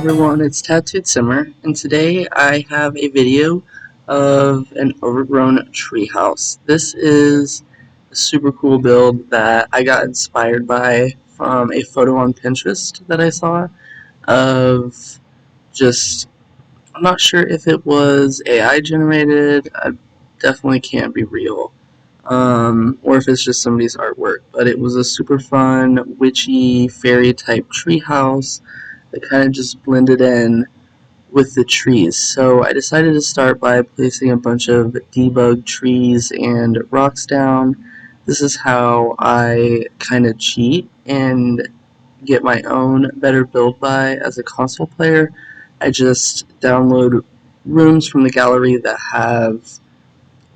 everyone, it's Tattooed Simmer, and today I have a video of an overgrown treehouse. This is a super cool build that I got inspired by from a photo on Pinterest that I saw of just, I'm not sure if it was AI generated, I definitely can't be real, or if it's just somebody's artwork, but it was a super fun, witchy, fairy type treehouse that kind of just blended in with the trees. So I decided to start by placing a bunch of debug trees and rocks down. This is how I kind of cheat and get my own better build by as a console player. I just download rooms from the gallery that have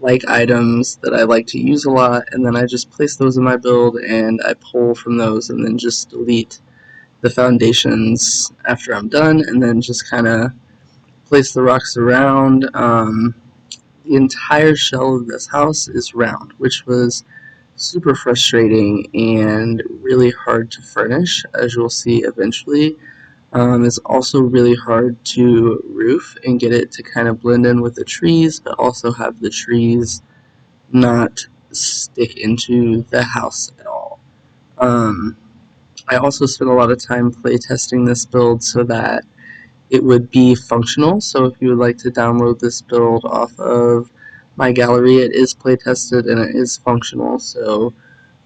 like items that I like to use a lot, and then I just place those in my build and I pull from those and then just delete the foundations after I'm done, and then just kind of place the rocks around. The entire shell of this house is round, which was super frustrating and really hard to furnish, as you'll see eventually. It's also really hard to roof and get it to kind of blend in with the trees, but also have the trees not stick into the house at all. I also spent a lot of time playtesting this build so that it would be functional. So if you would like to download this build off of my gallery, it is playtested and it is functional. So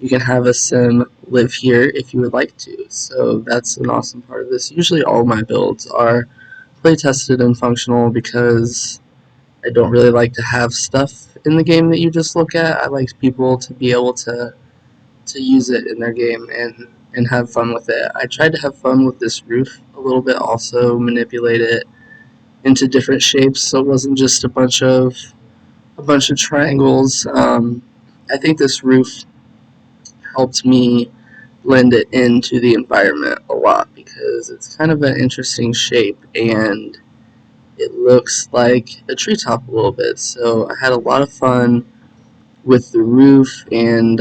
you can have a sim live here if you would like to. So that's an awesome part of this. Usually all my builds are playtested and functional because I don't really like to have stuff in the game that you just look at. I like people to be able to use it in their game and have fun with it. I tried to have fun with this roof a little bit, also manipulate it into different shapes so it wasn't just a bunch of triangles. I think this roof helped me blend it into the environment a lot because it's kind of an interesting shape and it looks like a treetop a little bit. So I had a lot of fun with the roof and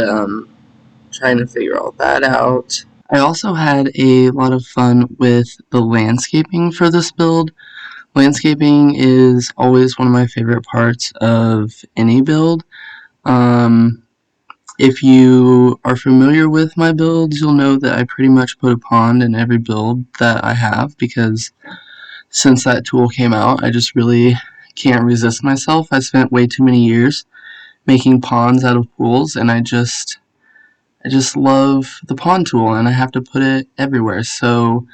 trying to figure all that out. I also had a lot of fun with the landscaping for this build. Landscaping is always one of my favorite parts of any build. If you are familiar with my builds, you'll know that I pretty much put a pond in every build that I have because since that tool came out, I just really can't resist myself. I spent way too many years making ponds out of pools, and I just love the pond tool, and I have to put it everywhere. So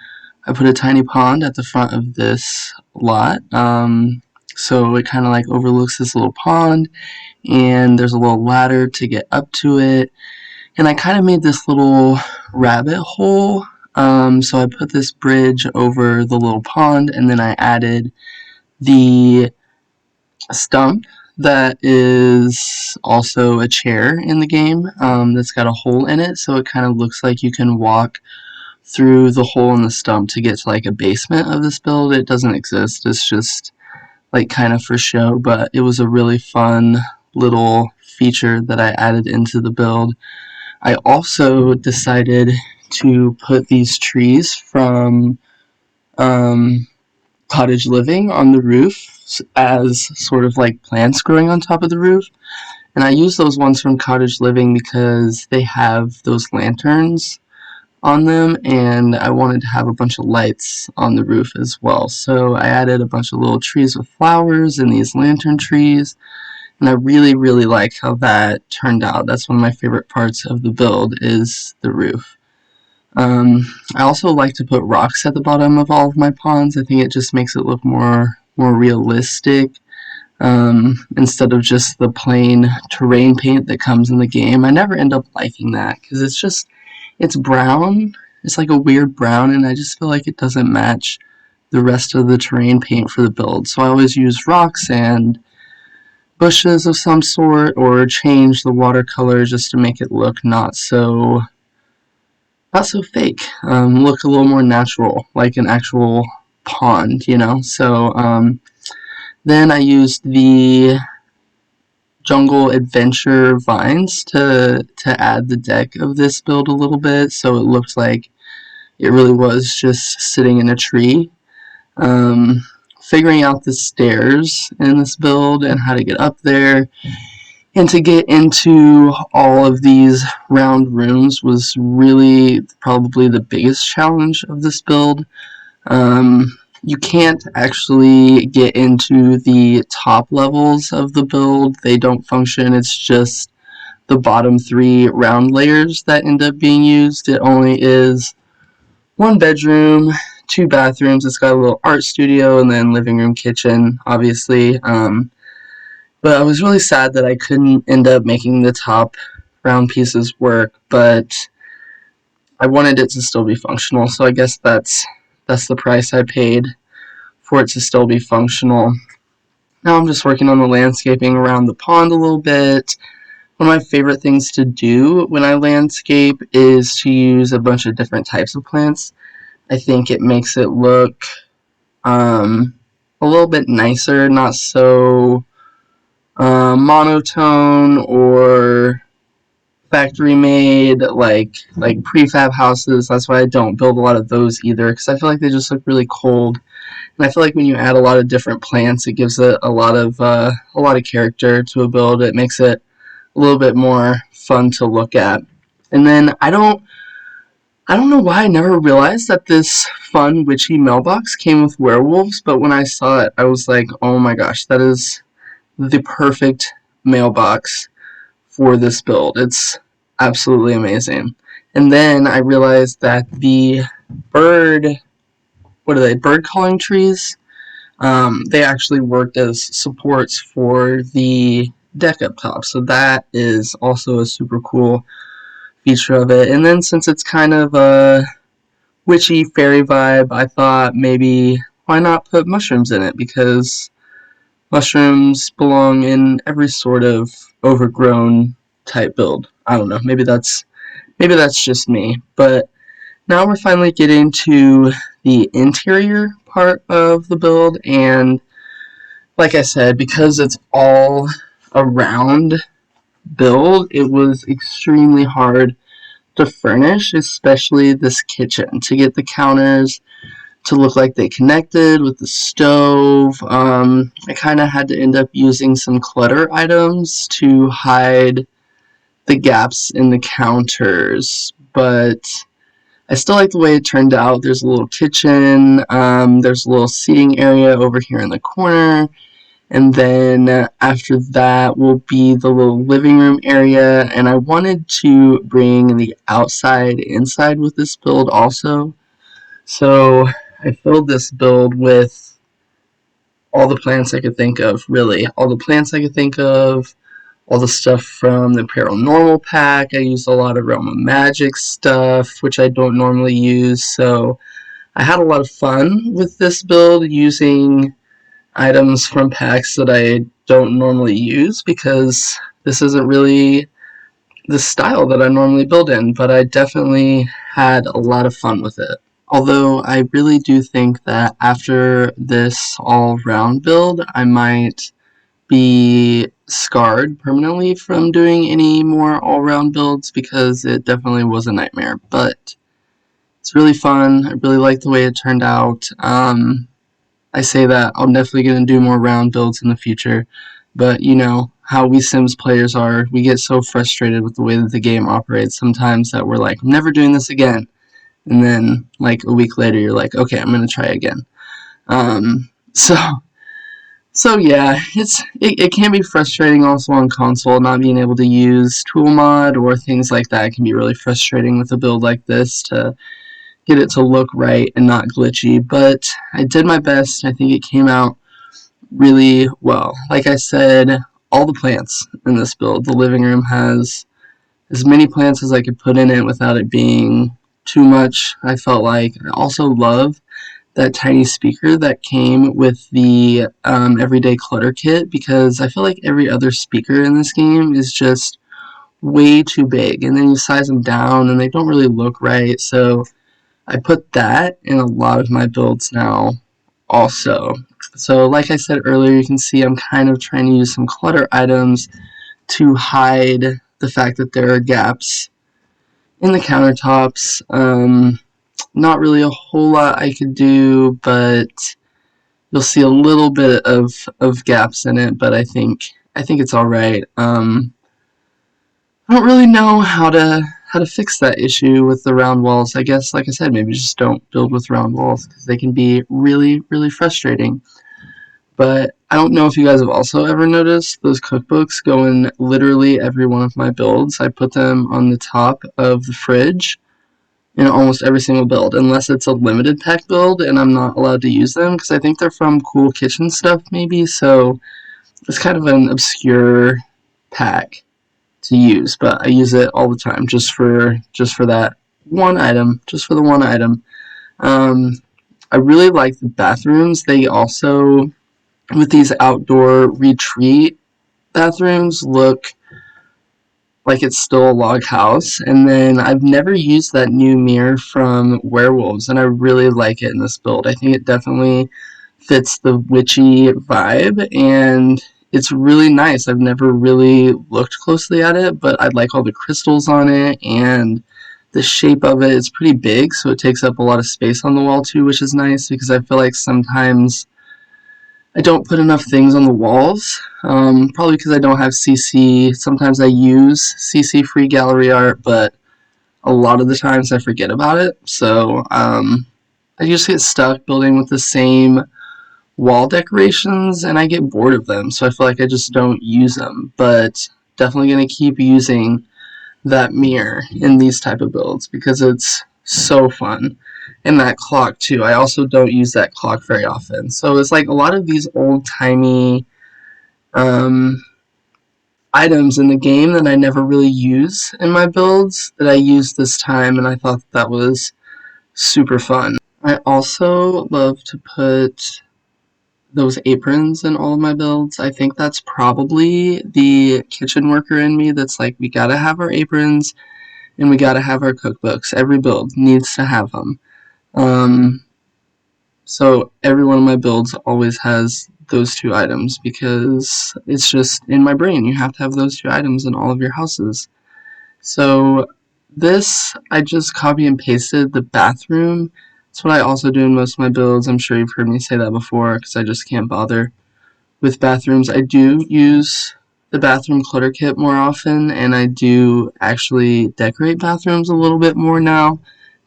I put a tiny pond at the front of this lot, so it kind of like overlooks this little pond, and there's a little ladder to get up to it. And I kind of made this little rabbit hole. So I put this bridge over the little pond, and then I added the stump that is also a chair in the game that's got a hole in it, so it kind of looks like you can walk through the hole in the stump to get to like a basement of this build. It doesn't exist, it's just like kind of for show, but it was a really fun little feature that I added into the build. I also decided to put these trees from cottage living on the roof as sort of like plants growing on top of the roof, and I use those ones from cottage living because they have those lanterns on them, and I wanted to have a bunch of lights on the roof as well, so I added a bunch of little trees with flowers and these lantern trees, and I really like how that turned out. That's one of my favorite parts of the build is the roof. I also like to put rocks at the bottom of all of my ponds. I think it just makes it look more realistic instead of just the plain terrain paint that comes in the game. I never end up liking that because it's brown. It's like a weird brown, and I just feel like it doesn't match the rest of the terrain paint for the build. So I always use rocks and bushes of some sort, or change the watercolor just to make it look not so fake, look a little more natural, like an actual pond, you know. So then I used the jungle adventure vines to add the deck of this build a little bit, so it looked like it really was just sitting in a tree. Figuring out the stairs in this build and how to get up there and to get into all of these round rooms was really probably the biggest challenge of this build. You can't actually get into the top levels of the build. They don't function. It's just the bottom 3 round layers that end up being used. It only is 1 bedroom, 2 bathrooms. It's got a little art studio and then living room, kitchen, obviously. But I was really sad that I couldn't end up making the top round pieces work, but I wanted it to still be functional, so I guess that's the price I paid for it to still be functional. Now I'm just working on the landscaping around the pond a little bit. One of my favorite things to do when I landscape is to use a bunch of different types of plants. I think it makes it look a little bit nicer, not so monotone or factory made like prefab houses. That's why I don't build a lot of those either, because I feel like they just look really cold. And I feel like when you add a lot of different plants, it gives it a lot of character to a build. It makes it a little bit more fun to look at. And then I don't know why I never realized that this fun witchy mailbox came with werewolves, but when I saw it, I was like, oh my gosh, that is the perfect mailbox for this build. It's absolutely amazing. And then I realized that the bird calling trees? They actually worked as supports for the deck up top. So that is also a super cool feature of it. And then since it's kind of a witchy fairy vibe, I thought maybe why not put mushrooms in it, because mushrooms belong in every sort of overgrown type build. I don't know, maybe that's just me. But now we're finally getting to the interior part of the build, and like I said, because it's all a round build, it was extremely hard to furnish, especially this kitchen, to get the counters to look like they connected with the stove. I kind of had to end up using some clutter items to hide the gaps in the counters, but I still like the way it turned out. There's a little kitchen, there's a little seating area over here in the corner, and then after that will be the little living room area, and I wanted to bring the outside inside with this build also. So I filled this build with all the plants I could think of, really. All the plants I could think of, all the stuff from the Paranormal pack. I used a lot of Realm of Magic stuff, which I don't normally use, so I had a lot of fun with this build using items from packs that I don't normally use, because this isn't really the style that I normally build in, but I definitely had a lot of fun with it. Although I really do think that after this all-round build, I might be scarred permanently from doing any more all-round builds, because it definitely was a nightmare. But it's really fun. I really like the way it turned out. I say that I'm definitely going to do more round builds in the future, but you know how we Sims players are. We get so frustrated with the way that the game operates sometimes that we're like, I'm never doing this again. And then like a week later, you're like, okay, I'm going to try again. So yeah, it can be frustrating also on console, not being able to use tool mod or things like that. It can be really frustrating with a build like this to get it to look right and not glitchy, but I did my best. I think it came out really well. Like I said, all the plants in this build. The living room has as many plants as I could put in it without it being too much, I felt like. I also love that tiny speaker that came with the Everyday Clutter kit, because I feel like every other speaker in this game is just way too big, and then you size them down and they don't really look right, so I put that in a lot of my builds now also. So like I said earlier, you can see I'm kind of trying to use some clutter items to hide the fact that there are gaps in the countertops. Not really a whole lot I could do, but you'll see a little bit of gaps in it, but I think it's all right. I don't really know how to fix that issue with the round walls. I guess, like I said, maybe just don't build with round walls because they can be really, really frustrating. But I don't know if you guys have also ever noticed those cookbooks go in literally every one of my builds. I put them on the top of the fridge in almost every single build, unless it's a limited pack build and I'm not allowed to use them because I think they're from Cool Kitchen Stuff maybe, so it's kind of an obscure pack to use, but I use it all the time just for that one item, just for the one item. I really like the bathrooms. They also, with these outdoor retreat bathrooms, look like it's still a log house. And then I've never used that new mirror from Werewolves, and I really like it in this build. I think it definitely fits the witchy vibe, and it's really nice. I've never really looked closely at it, but I like all the crystals on it, and the shape of it is pretty big, so it takes up a lot of space on the wall too, which is nice because I feel like sometimes I don't put enough things on the walls, probably because I don't have CC. Sometimes I use CC free gallery art, but a lot of the times I forget about it, so I just get stuck building with the same wall decorations and I get bored of them, so I feel like I just don't use them, but definitely going to keep using that mirror in these type of builds because it's so fun. And that clock too. I also don't use that clock very often. So it's like a lot of these old-timey items in the game that I never really use in my builds that I used this time, and I thought that was super fun. I also love to put those aprons in all of my builds. I think that's probably the kitchen worker in me that's like, we gotta have our aprons and we gotta have our cookbooks. Every build needs to have them. So every one of my builds always has those two items because it's just in my brain. You have to have those two items in all of your houses. So this, I just copy and pasted the bathroom. That's what I also do in most of my builds. I'm sure you've heard me say that before because I just can't bother with bathrooms. I do use the bathroom clutter kit more often, and I do actually decorate bathrooms a little bit more now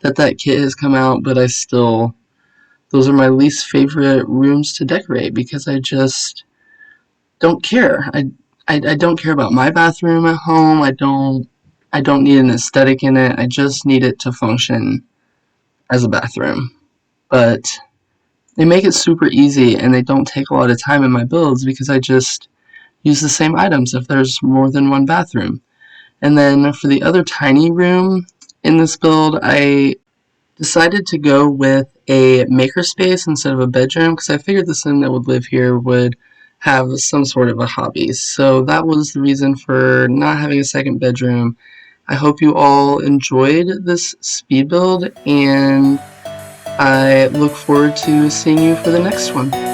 that that kit has come out, but I still, those are my least favorite rooms to decorate because I just don't care. I don't care about my bathroom at home. I don't need an aesthetic in it. I just need it to function as a bathroom. But they make it super easy and they don't take a lot of time in my builds because I just use the same items if there's more than one bathroom. And then for the other tiny room in this build, I decided to go with a makerspace instead of a bedroom because I figured the sim that would live here would have some sort of a hobby. So that was the reason for not having a second bedroom. I hope you all enjoyed this speed build, and I look forward to seeing you for the next one.